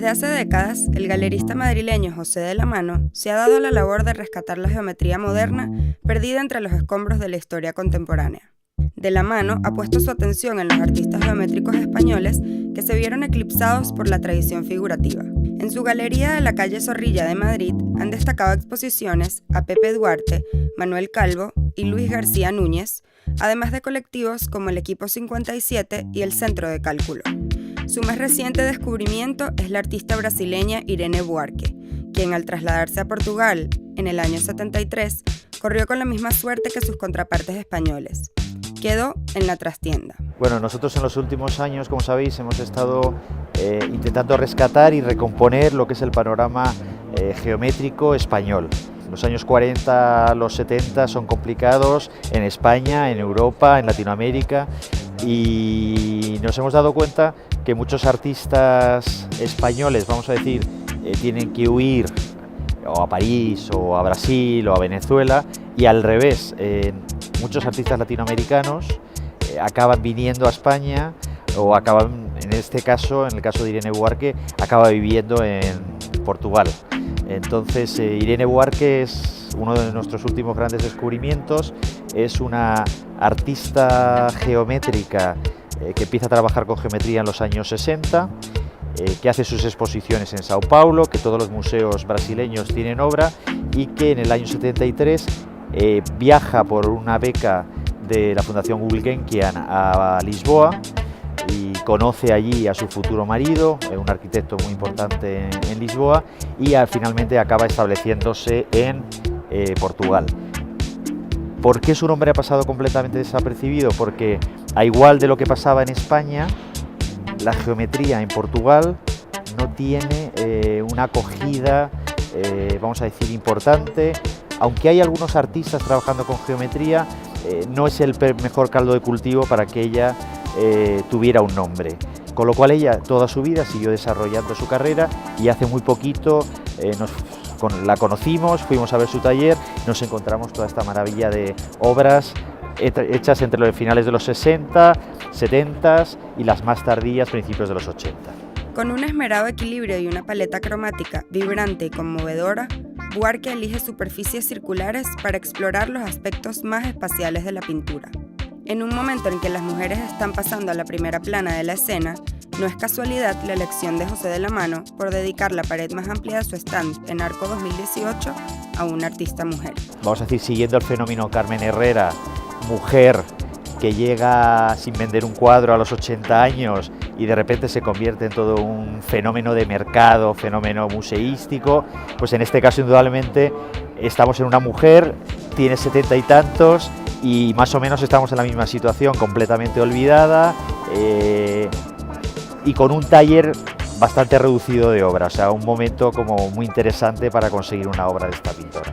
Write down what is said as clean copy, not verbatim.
Desde hace décadas, el galerista madrileño José de la Mano se ha dado a la labor de rescatar la geometría moderna perdida entre los escombros de la historia contemporánea. De la Mano ha puesto su atención en los artistas geométricos españoles que se vieron eclipsados por la tradición figurativa. En su galería de la calle Zorrilla de Madrid han destacado exposiciones a Pepe Duarte, Manuel Calvo y Luis García Núñez, además de colectivos como el Equipo 57 y el Centro de Cálculo. Su más reciente descubrimiento es la artista brasileña Irene Buarque, quien al trasladarse a Portugal en el año 73, corrió con la misma suerte que sus contrapartes españoles. Quedó en la trastienda. Bueno, nosotros en los últimos años, como sabéis, hemos estado intentando rescatar y recomponer lo que es el panorama geométrico español. Los años 40 a los 70 son complicados en España, en Europa, en Latinoamérica, y nos hemos dado cuenta que muchos artistas españoles, vamos a decir, tienen que huir o a París o a Brasil o a Venezuela, y al revés, muchos artistas latinoamericanos acaban viniendo a España o acaban, en este caso, en el caso de Irene Buarque, acaba viviendo en Portugal. Entonces, Irene Buarque es uno de nuestros últimos grandes descubrimientos. Es una artista geométrica que empieza a trabajar con geometría en los años 60, que hace sus exposiciones en Sao Paulo, que todos los museos brasileños tienen obra, y que en el año 73 viaja por una beca de la Fundación Gulbenkian a Lisboa y conoce allí a su futuro marido, un arquitecto muy importante en Lisboa, y finalmente acaba estableciéndose en Portugal. ¿Por qué su nombre ha pasado completamente desapercibido? Porque, a igual de lo que pasaba en España, la geometría en Portugal no tiene una acogida, vamos a decir, importante. Aunque hay algunos artistas trabajando con geometría, no es el mejor caldo de cultivo para que ella tuviera un nombre. Con lo cual ella toda su vida siguió desarrollando su carrera, y hace muy poquito la conocimos, fuimos a ver su taller, nos encontramos toda esta maravilla de obras hechas entre los finales de los 60, 70 y las más tardías, principios de los 80. Con un esmerado equilibrio y una paleta cromática vibrante y conmovedora, Buarque elige superficies circulares para explorar los aspectos más espaciales de la pintura. En un momento en que las mujeres están pasando a la primera plana de la escena, no es casualidad la elección de José de la Mano por dedicar la pared más amplia de su stand en Arco 2018 a una artista mujer. Vamos a decir, siguiendo el fenómeno Carmen Herrera, mujer que llega sin vender un cuadro a los 80 años y de repente se convierte en todo un fenómeno de mercado, fenómeno museístico, pues en este caso indudablemente estamos en una mujer, tiene 70 y tantos, y más o menos estamos en la misma situación, completamente olvidada, y con un taller bastante reducido de obra, o sea, un momento como muy interesante para conseguir una obra de esta pintora.